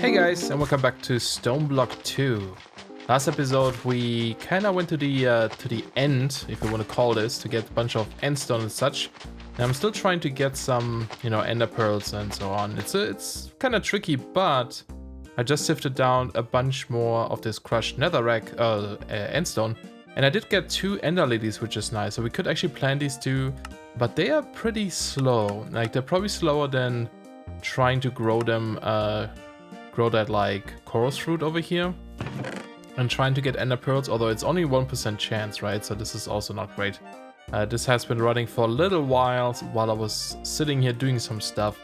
Hey guys, and welcome back to Stoneblock 2. Last episode we kinda went to the end, if you want to call this, to get a bunch of endstone and such. And I'm still trying to get some, ender pearls and so on. It's kinda tricky, but I just sifted down a bunch more of this crushed netherrack endstone. And I did get 2 ender lilies, which is nice. So we could actually plant these 2, but they are pretty slow. Like, they're probably slower than trying to grow them, grow that like chorus fruit over here and trying to get ender pearls, although it's only 1% chance, right? So this is also not great. This has been running for a little while I was sitting here doing some stuff,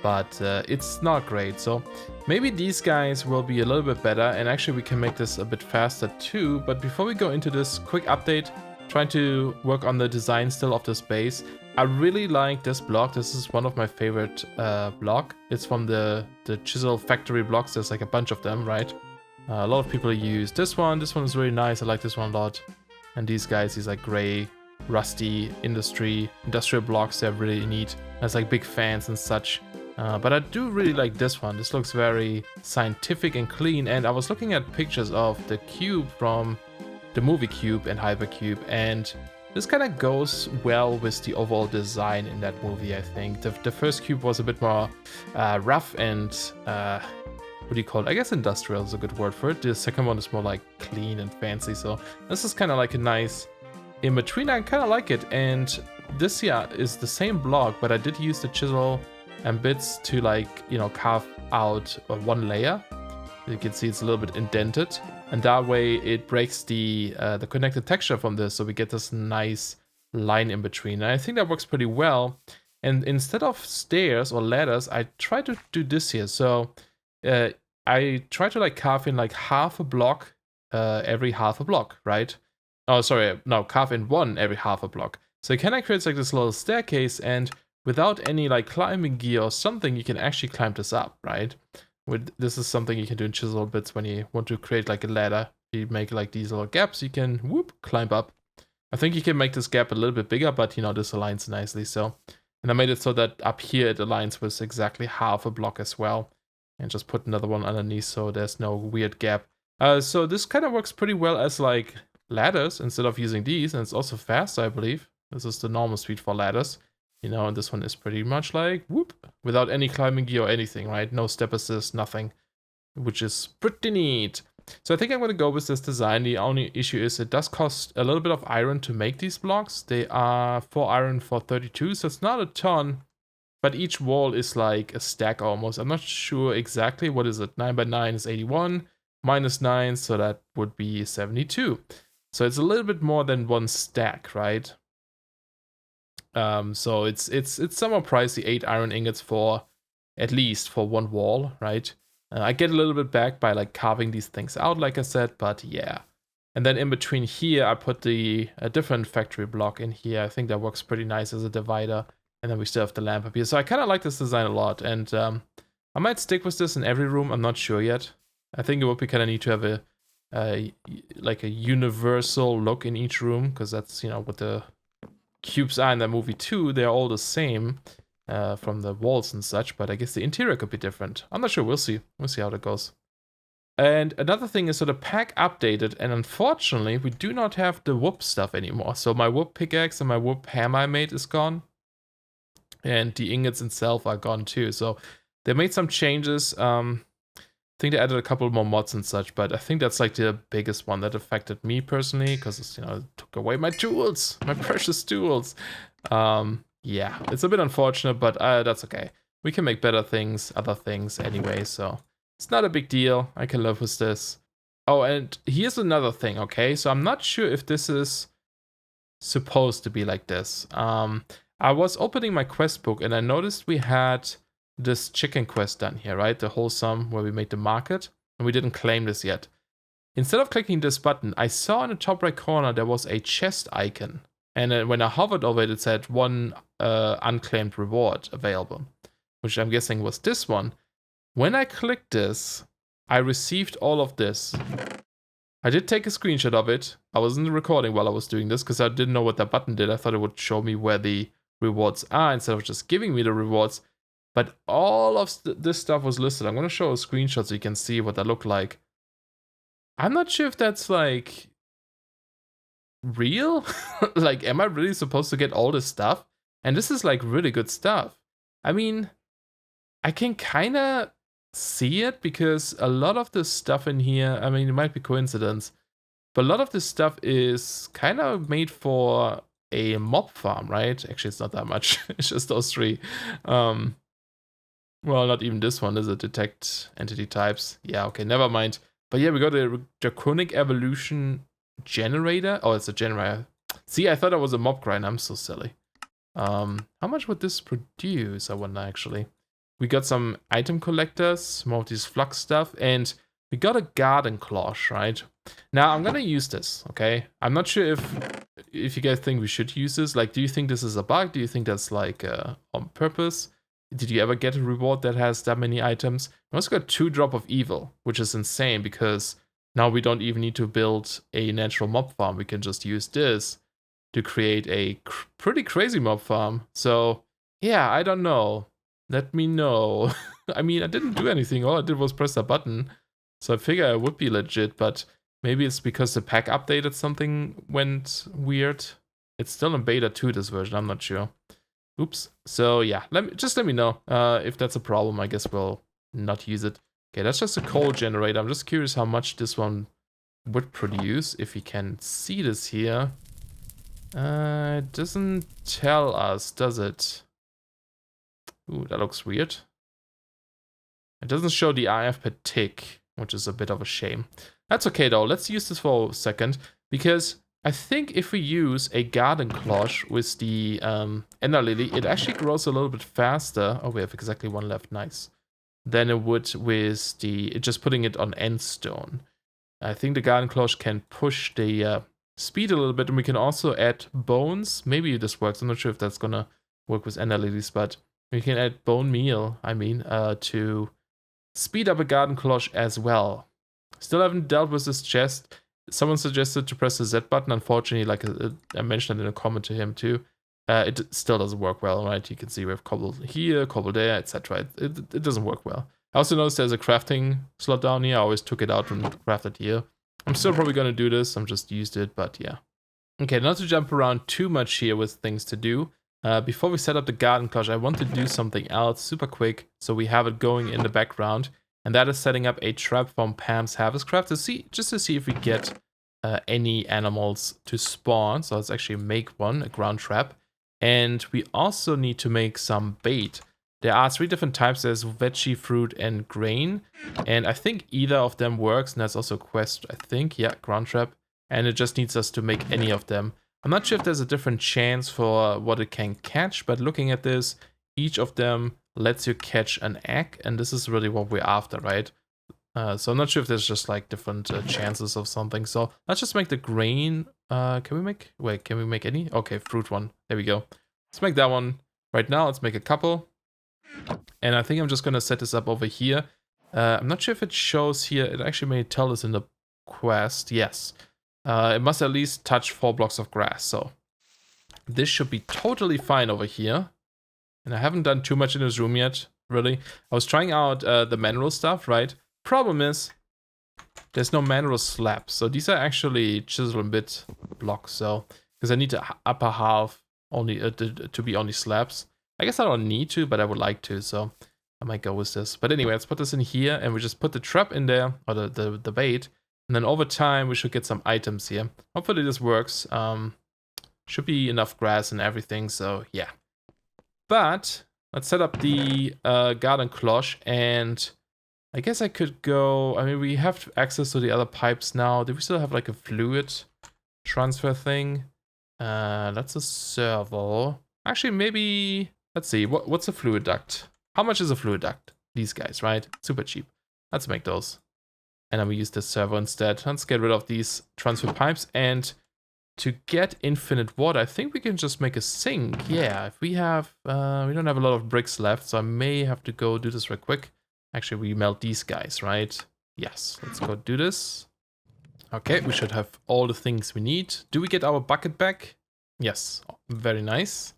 but it's not great. So maybe these guys will be a little bit better, and actually we can make this a bit faster too. But before we go into this quick update, trying to work on the design still of this base. I really like this block. This is one of my favorite block. It's from the chisel factory blocks. There's like a bunch of them, right? A lot of people use this one. This one is really nice. I like this one a lot. And these guys, these like gray, rusty industrial blocks, they're really neat. There's like big fans and such. But I do really like this one. This looks very scientific and clean. And I was looking at pictures of the cube from the movie Cube and Hypercube, and this kind of goes well with the overall design in that movie, I think. The first cube was a bit more rough and, what do you call it? I guess industrial is a good word for it. The second one is more like clean and fancy, so this is kind of like a nice in-between. I kind of like it, and this here is the same block, but I did use the chisel and bits to like, carve out one layer. You can see it's a little bit indented, and that way it breaks the connected texture from this, so we get this nice line in between. And I think that works pretty well. And instead of stairs or ladders, I try to do this here. So I try to like carve in like half a block every half a block, right? Oh, sorry, no, carve in one every half a block. So it kind of creates like this little staircase, and without any like climbing gear or something, you can actually climb this up, right? This is something you can do in chisel bits when you want to create like a ladder. You make like these little gaps, you can climb up. I think you can make this gap a little bit bigger, but this aligns nicely. So, and I made it so that up here it aligns with exactly half a block as well, and just put another one underneath so there's no weird gap. So this kind of works pretty well as like ladders instead of using these, and it's also fast, I believe. This is the normal speed for ladders. And this one is pretty much like, without any climbing gear or anything, right? No step assist, nothing, which is pretty neat. So I think I'm going to go with this design. The only issue is it does cost a little bit of iron to make these blocks. They are 4 iron for 32, so it's not a ton, but each wall is like a stack almost. I'm not sure exactly. What is it? 9 by 9 is 81, minus 9, so that would be 72. So it's a little bit more than one stack, right? So it's somewhat pricey, 8 iron ingots for at least for one wall, right? I get a little bit back by like carving these things out, like I said, but yeah. And then in between here, I put a different factory block in here. I think that works pretty nice as a divider. And then we still have the lamp up here. So I kind of like this design a lot, and I might stick with this in every room. I'm not sure yet. I think it would be kind of neat to have like a universal look in each room, because that's what the cubes are in that movie too. They're all the same from the walls and such, but I guess the interior could be different. I'm not sure. We'll see how that goes. And another thing is, so the pack updated, and unfortunately we do not have the whoop stuff anymore. So my whoop pickaxe and my whoop hammer I made is gone, and the ingots itself are gone too. So they made some changes. I think they added a couple more mods and such, but I think that's like the biggest one that affected me personally, because it took away my tools, my precious tools. Yeah, it's a bit unfortunate, but that's okay. We can make better things, other things anyway, so it's not a big deal. I can live with this. Oh, and here's another thing, okay? So I'm not sure if this is supposed to be like this. I was opening my quest book and I noticed we had this chicken quest done here, right? The wholesome, where we made the market, and we didn't claim this yet. Instead of clicking this button, I saw in the top right corner there was a chest icon, and when I hovered over it, it said 1 unclaimed reward available, which I'm guessing was this one. When I clicked this, I received all of this. I did take a screenshot of it. I wasn't recording while I was doing this because I didn't know what that button did. I thought it would show me where the rewards are instead of just giving me the rewards. But all of this stuff was listed. I'm gonna show a screenshot so you can see what that looked like. I'm not sure if that's like real. Like, am I really supposed to get all this stuff? And this is like really good stuff. I mean, I can kind of see it because a lot of the stuff in here, I mean, it might be coincidence, but a lot of this stuff is kind of made for a mob farm, right? Actually, it's not that much. It's just those three. Well, not even this one, is it? Detect entity types. Yeah, okay, never mind. But yeah, we got a draconic evolution generator. Oh, it's a generator. See, I thought it was a mob grind. I'm so silly. How much would this produce? I wonder, actually. We got some item collectors, more of these flux stuff, and we got a garden cloche, right? Now, I'm gonna use this, okay? I'm not sure if you guys think we should use this. Like, do you think this is a bug? Do you think that's like on purpose? Did you ever get a reward that has that many items? We also got 2 drop of evil, which is insane because now we don't even need to build a natural mob farm. We can just use this to create a pretty crazy mob farm. So yeah, I don't know. Let me know. I mean, I didn't do anything. All I did was press a button. So I figure it would be legit, but maybe it's because the pack updated something went weird. It's still in beta 2, this version. I'm not sure. Oops. So yeah, let me know if that's a problem. I guess we'll not use it. Okay, that's just a coal generator. I'm just curious how much this one would produce. If you can see this here. It doesn't tell us, does it? Ooh, that looks weird. It doesn't show the IF per tick, which is a bit of a shame. That's okay though. Let's use this for a second because I think if we use a garden cloche with the Ender Lily, it actually grows a little bit faster. Oh, we have exactly 1 left. Nice. Than it would with the just putting it on end stone. I think the garden cloche can push the speed a little bit, and we can also add bones. Maybe this works. I'm not sure if that's gonna work with Ender Lilies, but we can add bone meal. I mean, to speed up a garden cloche as well. Still haven't dealt with this chest. Someone suggested to press the Z button. Unfortunately, like I mentioned in a comment to him too, it still doesn't work well, right? You can see we have cobble here, cobble there, etc. It doesn't work well. I also noticed there's a crafting slot down here. I always took it out and crafted here. I'm still probably going to do this. I'm just used it, but yeah. Okay, not to jump around too much here with things to do. Before we set up the garden cloche, I want to do something else super quick so we have it going in the background. And that is setting up a trap from Pam's Harvest Craft just to see if we get any animals to spawn. So let's actually make one, a ground trap. And we also need to make some bait. There are 3 different types. There's veggie, fruit, and grain. And I think either of them works. And that's also a quest, I think. Yeah, ground trap. And it just needs us to make any of them. I'm not sure if there's a different chance for what it can catch. But looking at this, each of them lets you catch an egg. And this is really what we're after, right? So I'm not sure if there's just like different chances of something. So let's just make the grain. Can we make any? Okay, fruit one. There we go. Let's make that one right now. Let's make a couple. And I think I'm just going to set this up over here. I'm not sure if it shows here. It actually may tell us in the quest. Yes. It must at least touch 4 blocks of grass. So this should be totally fine over here. And I haven't done too much in this room yet, really. I was trying out the mineral stuff, right? Problem is, there's no mineral slabs. So these are actually chisel and bit blocks. So, because I need the upper half only to be only slabs. I guess I don't need to, but I would like to, so I might go with this. But anyway, let's put this in here, and we just put the trap in there, or the bait, and then over time we should get some items here. Hopefully this works. Should be enough grass and everything, so yeah. But let's set up the garden cloche, and I guess I could go. I mean, we have access to the other pipes now. Do we still have like a fluid transfer thing? That's a servo. Actually, maybe. Let's see, what's a fluid duct? How much is a fluid duct? These guys, right? Super cheap. Let's make those. And then we use the servo instead. Let's get rid of these transfer pipes. And to get infinite water, I think we can just make a sink. Yeah, if we have, we don't have a lot of bricks left, so I may have to go do this real quick. Actually, we melt these guys, right? Yes, let's go do this. Okay, we should have all the things we need. Do we get our bucket back? Yes, very nice.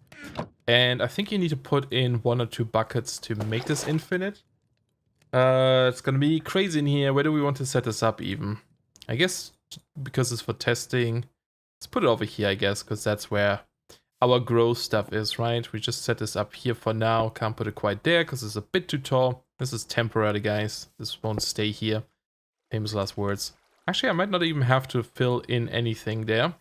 And I think you need to put in 1 or 2 buckets to make this infinite. It's gonna be crazy in here. Where do we want to set this up even? I guess because it's for testing. Let's put it over here, I guess, because that's where our grow stuff is, right? We just set this up here for now. Can't put it quite there because it's a bit too tall. This is temporary, guys. This won't stay here. Famous last words. Actually, I might not even have to fill in anything there.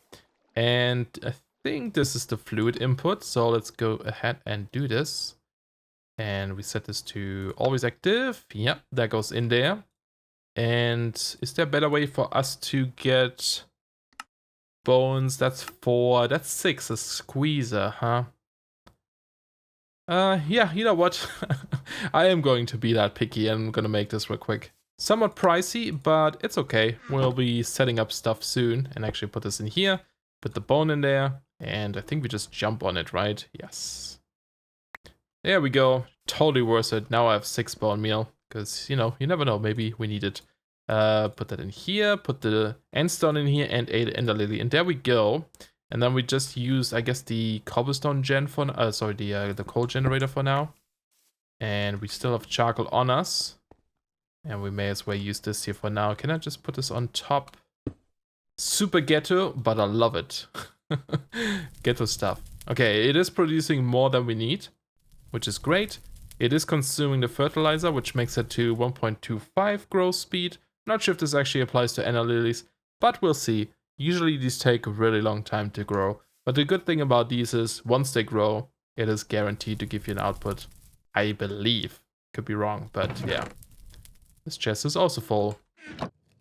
And I think this is the fluid input. So let's go ahead and do this. And we set this to always active. Yep, that goes in there. And is there a better way for us to get bones? That's 4. That's 6. A squeezer, huh? Yeah, you know what? I am going to be that picky and I'm gonna make this real quick. Somewhat pricey, but it's okay. We'll be setting up stuff soon and actually put this in here. Put the bone in there. And I think we just jump on it, right? Yes. There we go. Totally worth it. Now I have 6 bone meal. Because, you know, you never know. Maybe we need it. Put that in here. Put the endstone in here and 8 ender lily. And there we go. And then we just use, I guess, the cobblestone gen for... the coal generator for now. And we still have charcoal on us. And we may as well use this here for now. Can I just put this on top? Super ghetto, but I love it. Ghetto stuff. Okay, it is producing more than we need, which is great. It is consuming the fertilizer, which makes it to 1.25 growth speed. Not sure if this actually applies to ender lilies, but we'll see. Usually these take a really long time to grow. But the good thing about these is once they grow, it is guaranteed to give you an output. I believe. Could be wrong, but yeah. This chest is also full.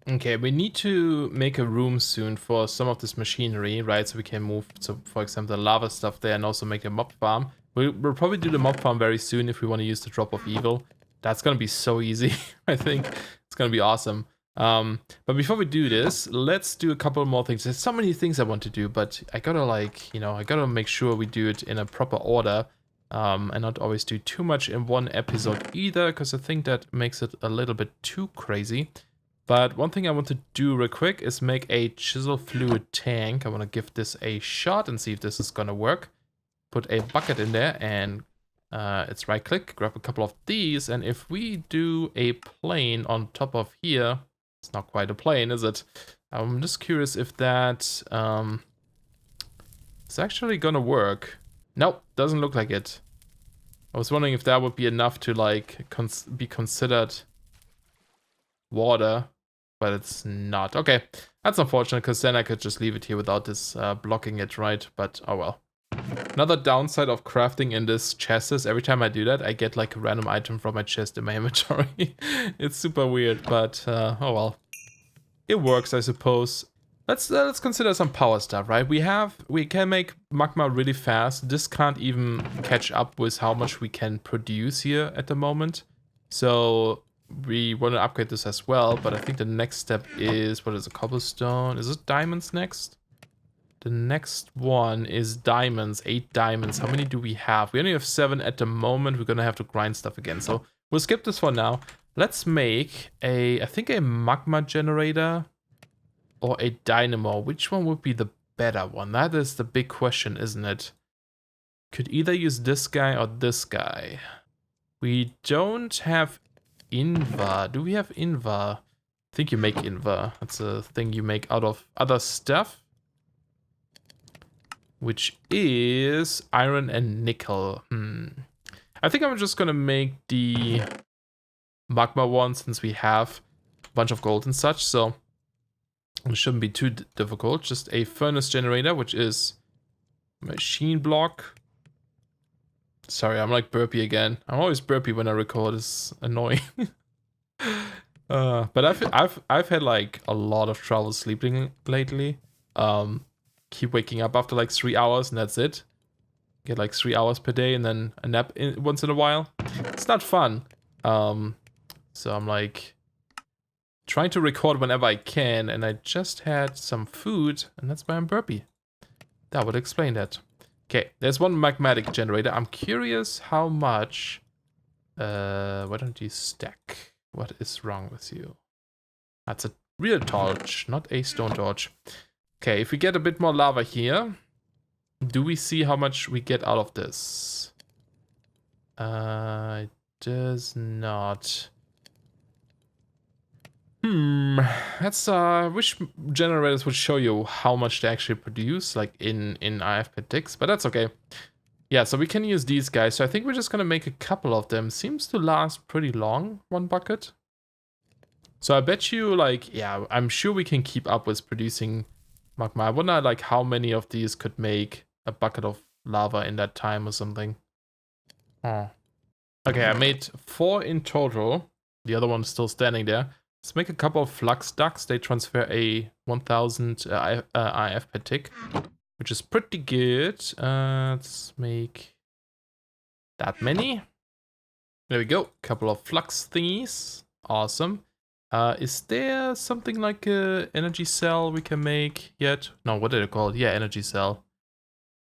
Okay, we need to make a room soon for some of this machinery, right? So we can move, so for example, the lava stuff there and also make a mob farm. We'll probably do the mob farm very soon if we want to use the drop of evil. That's going to be so easy, I think. It's going to be awesome. But before we do this, let's do a couple more things. There's so many things I want to do, but I gotta I gotta make sure we do it in a proper order. And not always do too much in one episode either, because I think that makes it a little bit too crazy. But one thing I want to do real quick is make a chisel fluid tank. I want to give this a shot and see if this is gonna work. Put a bucket in there and it's right click, grab a couple of these, and if we do a plane on top of here, it's not quite a plane, is it? I'm just curious if that is actually gonna work. Nope, doesn't look like it. I was wondering if that would be enough to like be considered water, but it's not. Okay, that's unfortunate because then I could just leave it here without this blocking it, right? But oh well. Another downside of crafting in this chest is every time I do that, I get like a random item from my chest in my inventory. It's super weird, but oh well. It works, I suppose. Let's consider some power stuff, right? We can make magma really fast. This can't even catch up with how much we can produce here at the moment. So we want to upgrade this as well, but I think the next step is, what is a cobblestone? Is it diamonds next? The next one is diamonds, 8 diamonds. How many do we have? We only have 7 at the moment. We're gonna have to grind stuff again. So we'll skip this for now. Let's make I think a magma generator or a dynamo. Which one would be the better one? That is the big question, isn't it? Could either use this guy or this guy. We don't have Invar. Do we have Invar? I think you make Invar. That's a thing you make out of other stuff. Which is iron and nickel. I think I'm just gonna make the magma one since we have a bunch of gold and such, so it shouldn't be too difficult. Just a furnace generator, which is machine block. Sorry, I'm like burpy again. I'm always burpy when I record. It's annoying. But I've had like a lot of trouble sleeping lately. Keep waking up after like 3 hours and that's it. Get like 3 hours per day and then a nap once in a while. It's not fun. So I'm like trying to record whenever I can, and I just had some food and that's why I'm burpy. That would explain that. Okay, there's one magmatic generator. I'm curious how much. Why don't you stack? What is wrong with you? That's a real torch, not a stone torch. Okay, if we get a bit more lava here, Do we see how much we get out of this? It does not. That's wish generators would show you how much they actually produce, like in IF per ticks, but that's okay. Yeah, so we can use these guys. So I think we're just gonna make a couple of them. Seems to last pretty long, one bucket. So I bet you, like, yeah, I'm sure we can keep up with producing magma. I wonder, like, how many of these could make a bucket of lava in that time or something. Oh. Okay, I made 4 in total. The other one's still standing there. Let's make a couple of flux ducts. They transfer a 1000 IF per tick, which is pretty good. Let's make that many. There we go. Couple of flux thingies. Awesome. Is there something like a energy cell we can make yet? No, what did I call it? Yeah, energy cell.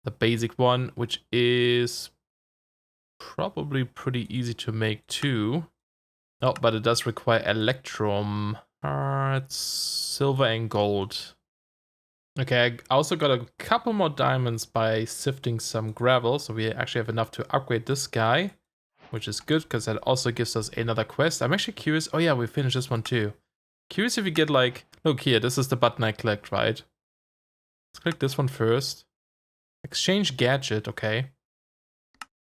The basic one, which is probably pretty easy to make too. Oh, but it does require electrum. It's silver and gold. Okay, I also got a couple more diamonds by sifting some gravel, so we actually have enough to upgrade this guy, which is good because that also gives us another quest. I'm actually curious. Oh yeah, we finished this one too. Curious if you get like, look here, this is the button I clicked, right? Let's click this one first. Exchange gadget, okay.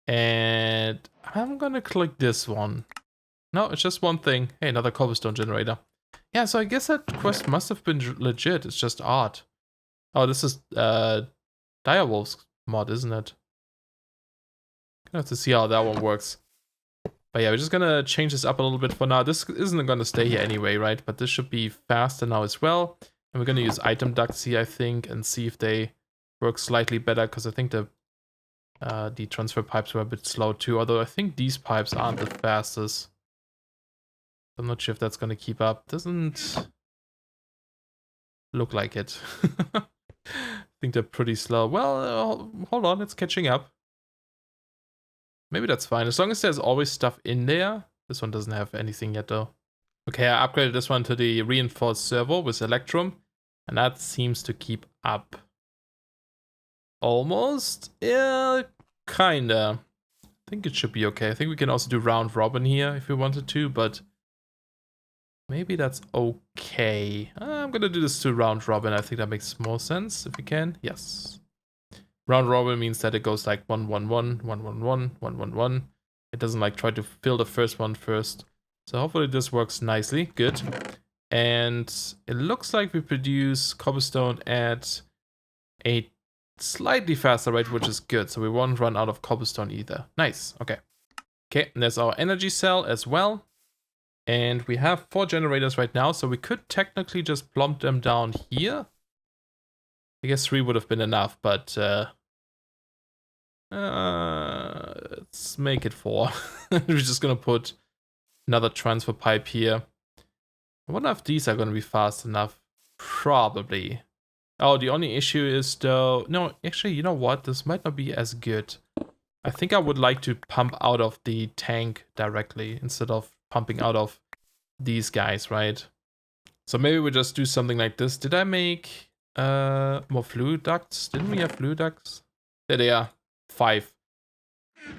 And I'm gonna click this one. No, it's just one thing. Hey, another cobblestone generator. Yeah, so I guess that quest must have been legit. It's just odd. Oh, this is Direwolf's mod, isn't it? Gonna have to see how that one works. But yeah, we're just gonna change this up a little bit for now. This isn't gonna stay here anyway, right? But this should be faster now as well. And we're gonna use item ducts here, I think, and see if they work slightly better, because I think the transfer pipes were a bit slow too. Although I think these pipes aren't the fastest. I'm not sure if that's gonna keep up. Doesn't look like it. I think they're pretty slow. Well, hold on, it's catching up. Maybe that's fine, as long as there's always stuff in there. This one doesn't have anything yet though. Okay, I upgraded this one to the reinforced servo with electrum, and that seems to keep up. Almost? Yeah, kinda. I think it should be okay. I think we can also do round robin here if we wanted to, but maybe that's okay. I'm gonna do this to round robin. I think that makes more sense if we can. Yes. Round robin means that it goes like 1 1 1 1 1 1 1 1 1. It doesn't like try to fill the first one first. So hopefully this works nicely. Good. And it looks like we produce cobblestone at a slightly faster rate, which is good. So we won't run out of cobblestone either. Nice. Okay. Okay, and there's our energy cell as well. And we have 4 generators right now, so we could technically just plump them down here. I guess 3 would have been enough, but let's make it 4. We're just gonna put another transfer pipe here. I wonder if these are gonna be fast enough. Probably. Oh, the only issue is though... No, actually, you know what? This might not be as good. I think I would like to pump out of the tank directly instead of pumping out of these guys, right? So maybe we just do something like this. Did I make more fluid ducts? Didn't we have fluid ducts? There they are. 5.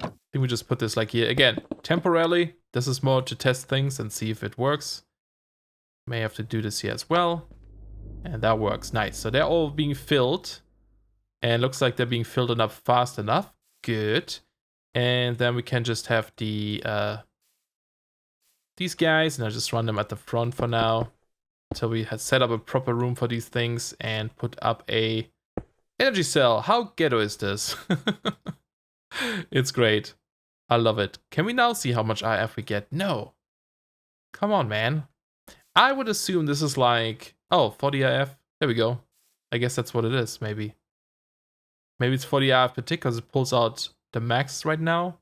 I think we just put this like here. Again, temporarily. This is more to test things and see if it works. May have to do this here as well. And that works. Nice. So they're all being filled. And looks like they're being filled enough fast enough. Good. And then we can just have the these guys, and I'll just run them at the front for now. Until we have set up a proper room for these things and put up a energy cell. How ghetto is this? It's great. I love it. Can we now see how much IF we get? No. Come on, man. I would assume this is like... Oh, 40 IF. There we go. I guess that's what it is, maybe. Maybe it's 40 IF per tick because it pulls out the max right now.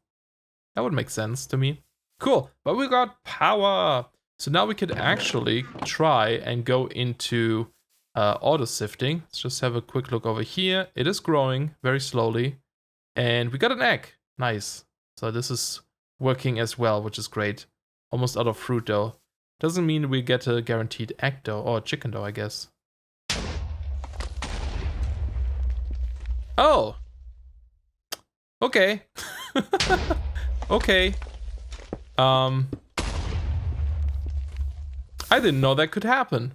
That would make sense to me. Cool. But we got power. So now we could actually try and go into auto sifting. Let's just have a quick look over here. It is growing very slowly. And we got an egg. Nice. So this is working as well, which is great. Almost out of fruit though. Doesn't mean we get a guaranteed egg though, or chicken though, I guess. Oh! Okay. Okay. I didn't know that could happen.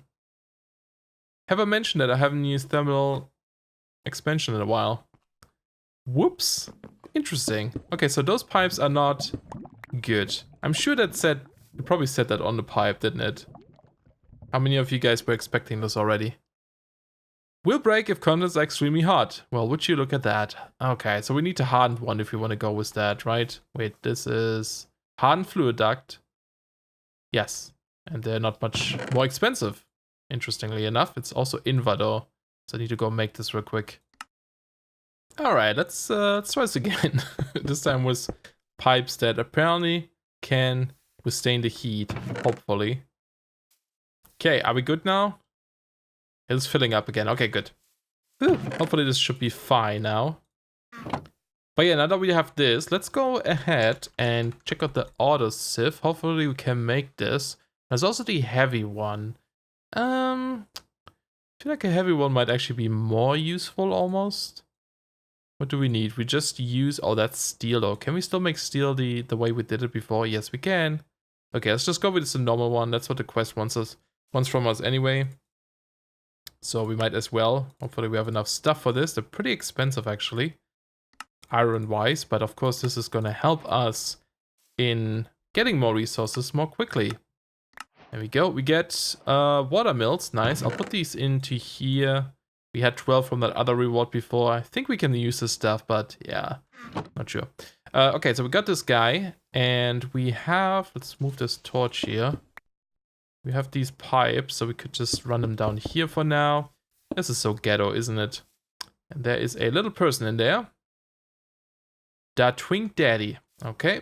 Have I mentioned that I haven't used thermal expansion in a while? Whoops. Interesting. Okay, so those pipes are not good. I'm sure that said, it probably said that on the pipe, didn't it? How many of you guys were expecting this already? Will break if contents are extremely hot. Well, would you look at that? Okay, so we need to harden one if we want to go with that, right? Wait, this is hardened fluid duct. Yes, and they're not much more expensive. Interestingly enough, it's also Inva though, so I need to go make this real quick. All right, let's try this again. This time with pipes that apparently can withstand the heat, hopefully. Okay, are we good now? It's filling up again. Okay, good. Whew. Hopefully this should be fine now. But yeah, now that we have this, let's go ahead and check out the auto sieve. Hopefully we can make this. There's also the heavy one. I feel like a heavy one might actually be more useful almost. What do we need? We just use... Oh, that's steel though. Can we still make steel the way we did it before? Yes, we can. Okay, let's just go with the normal one. That's what the quest wants from us anyway. So we might as well. Hopefully we have enough stuff for this. They're pretty expensive actually, iron-wise. But of course this is going to help us in getting more resources more quickly. There we go. We get water mills. Nice. I'll put these into here. We had 12 from that other reward before. I think we can use this stuff, but yeah, not sure. Okay, so we got this guy. And we have... Let's move this torch here. We have these pipes, so we could just run them down here for now. This is so ghetto, isn't it? And there is a little person in there. Da Twink Daddy. Okay.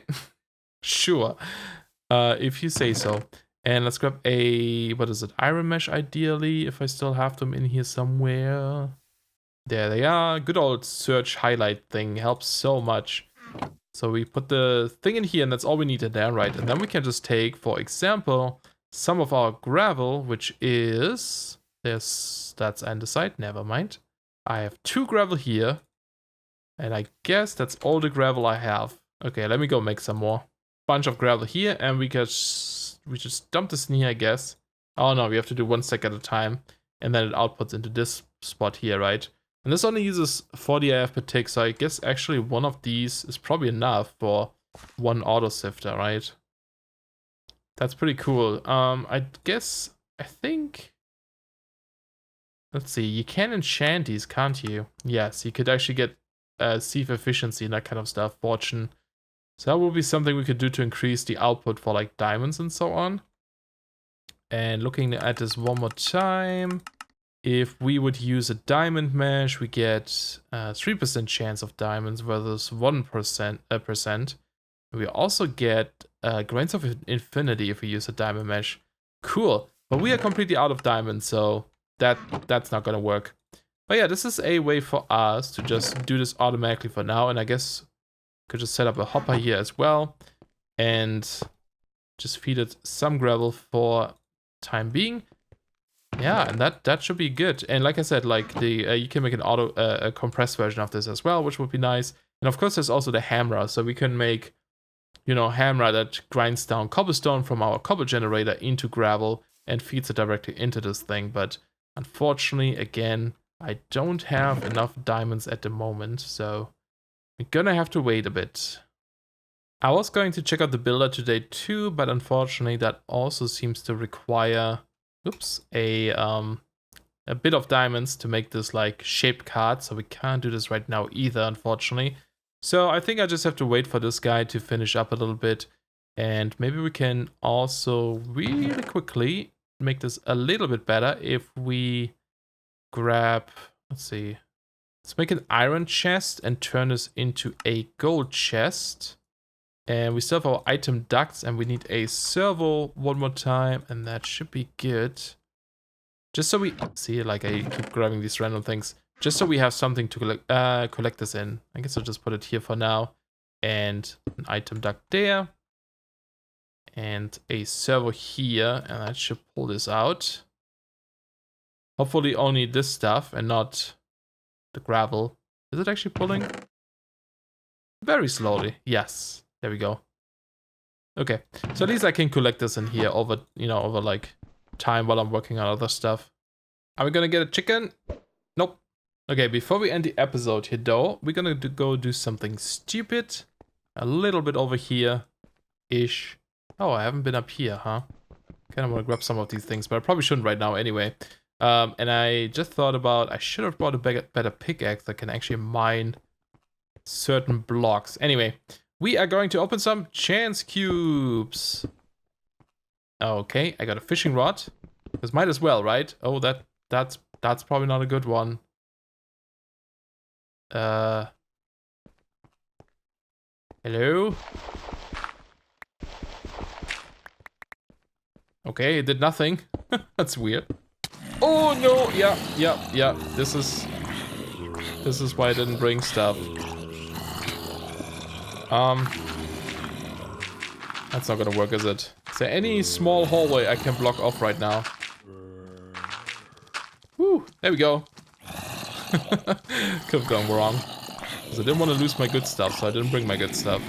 Sure. If you say so. And let's grab a... What is it? Iron mesh, ideally, if I still have them in here somewhere. There they are. Good old search highlight thing. Helps so much. So we put the thing in here, and that's all we need in there, right? And then we can just take, for example... some of our gravel, which is... That's andesite, never mind. I have 2 gravel here. And I guess that's all the gravel I have. Okay, let me go make some more. Bunch of gravel here, and we just dump this in here, I guess. Oh no, we have to do 1 stack at a time. And then it outputs into this spot here, right? And this only uses 40 AF per tick, so I guess actually one of these is probably enough for 1 auto sifter, right? That's pretty cool. I think... Let's see, you can enchant these, can't you? Yes, you could actually get Sieve efficiency and that kind of stuff, fortune. So that will be something we could do to increase the output for like diamonds and so on. And looking at this one more time, if we would use a diamond mesh, we get 3% chance of diamonds versus 1%. We also get grains of infinity if we use a diamond mesh. Cool, but we are completely out of diamonds, so that's not gonna work. But yeah, this is a way for us to just do this automatically for now, and I guess could just set up a hopper here as well, and just feed it some gravel for time being. Yeah, and that should be good. And like I said, like the you can make an a compressed version of this as well, which would be nice. And of course, there's also the hammer, so we can make, you know, hammer that grinds down cobblestone from our cobble generator into gravel and feeds it directly into this thing. But unfortunately, again, I don't have enough diamonds at the moment, so we're gonna have to wait a bit. I was going to check out the builder today too, but unfortunately that also seems to require, oops, a bit of diamonds to make this like shaped card, so we can't do this right now either, unfortunately. So I think I just have to wait for this guy to finish up a little bit, and maybe we can also really quickly make this a little bit better if we grab, let's see, let's make an iron chest and turn this into a gold chest. And we still have our item ducts, and we need a servo one more time, and that should be good. Just so we see, like I keep grabbing these random things, just so we have something to collect this in. I guess I'll just put it here for now, and an item duct there, and a servo here, and that should pull this out. Hopefully only this stuff and not the gravel. Is it actually pulling? Very slowly. Yes. There we go. Okay. So at least I can collect this in here over, over like time while I'm working on other stuff. Are we gonna get a chicken? Nope. Okay, before we end the episode here though, we're gonna go do something stupid. A little bit over here-ish. Oh, I haven't been up here, huh? Kind of want to grab some of these things, but I probably shouldn't right now anyway. And I just thought about, I should have brought a better pickaxe that can actually mine certain blocks. Anyway, we are going to open some chance cubes. Okay, I got a fishing rod. This might as well, right? Oh, that's probably not a good one. Hello? Okay, it did nothing. That's weird. Oh no, yeah. This is why I didn't bring stuff. That's not gonna work, is it? Is there any small hallway I can block off right now? Woo, there we go. Could have gone wrong. Because I didn't want to lose my good stuff, so I didn't bring my good stuff.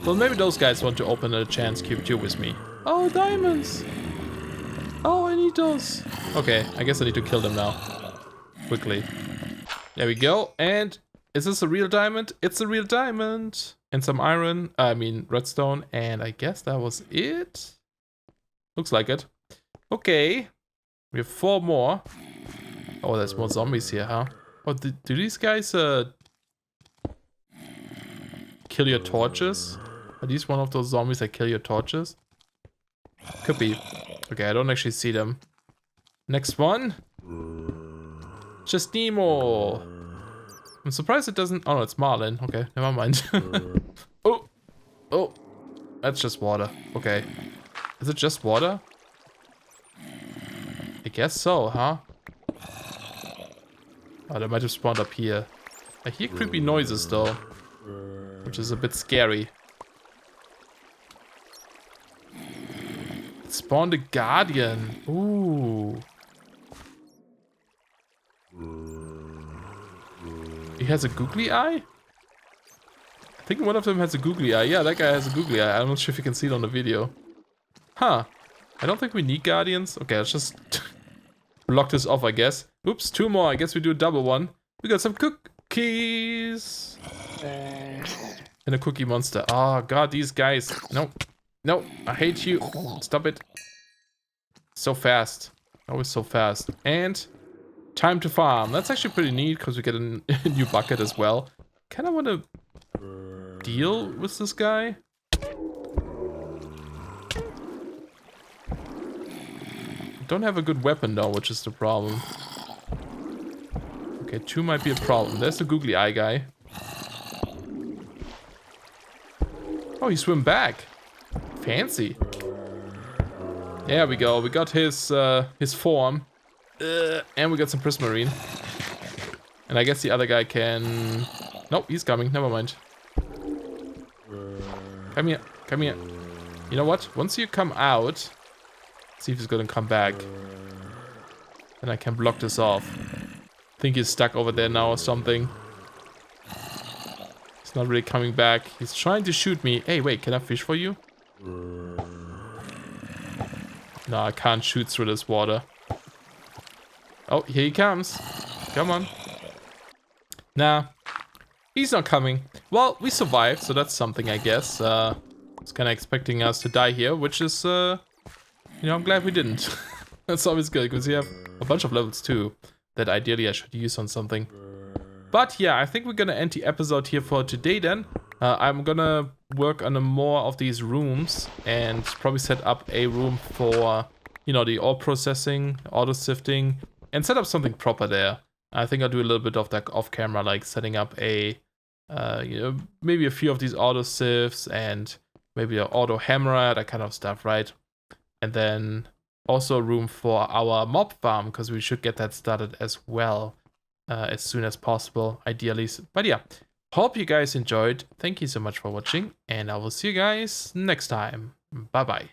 Well, maybe those guys want to open a chance cube too with me. Oh, diamonds! Oh, I need those. Okay, I guess I need to kill them now. Quickly. There we go. And is this a real diamond? It's a real diamond. And some iron. I mean, redstone. And I guess that was it. Looks like it. Okay. We have 4 more. Oh, there's more zombies here, huh? Oh, do these guys kill your torches? Are these one of those zombies that kill your torches? Could be. Okay, I don't actually see them. Next one. Just Nemo. I'm surprised it doesn't... Oh, no, it's Marlin. Okay, never mind. Oh. That's just water. Okay. Is it just water? I guess so, huh? Oh, they might have spawned up here. I hear creepy noises, though. Which is a bit scary. It spawned a guardian. Ooh. He has a googly eye? I think one of them has a googly eye. Yeah, that guy has a googly eye. I'm not sure if you can see it on the video. Huh. I don't think we need guardians. Okay, let's just block this off, I guess. Oops, 2 more. I guess we do a double one. We got some cookies. And a cookie monster. Oh, God, these guys. No. No, I hate you. Stop it. So fast. Always so fast. And time to farm. That's actually pretty neat because we get a new bucket as well. Kind of want to deal with this guy. Don't have a good weapon though, which is the problem. Okay, 2 might be a problem. There's the googly eye guy. Oh, he swim back. Fancy. There we go. We got his form. And we got some prismarine. And I guess the other guy can... Nope, he's coming. Never mind. Come here. Come here. You know what? Once you come out... See if he's gonna come back. Then I can block this off. I think he's stuck over there now or something. He's not really coming back. He's trying to shoot me. Hey, wait, can I fish for you? No, I can't shoot through this water. Oh, here he comes. Come on. Nah, he's not coming. Well, we survived, so that's something, I guess. It's kind of expecting us to die here, which is, you know, I'm glad we didn't. That's always good, because we have a bunch of levels too that ideally I should use on something. But yeah, I think we're gonna end the episode here for today then. I'm gonna work on more of these rooms and probably set up a room for, you know, the ore processing, auto sifting, and set up something proper there. I think I'll do a little bit of that off camera, like setting up a, you know, maybe a few of these auto sieves and maybe an auto hammerer, that kind of stuff, right? And then also a room for our mob farm, because we should get that started as well as soon as possible, ideally. But yeah, hope you guys enjoyed. Thank you so much for watching, and I will see you guys next time. Bye bye.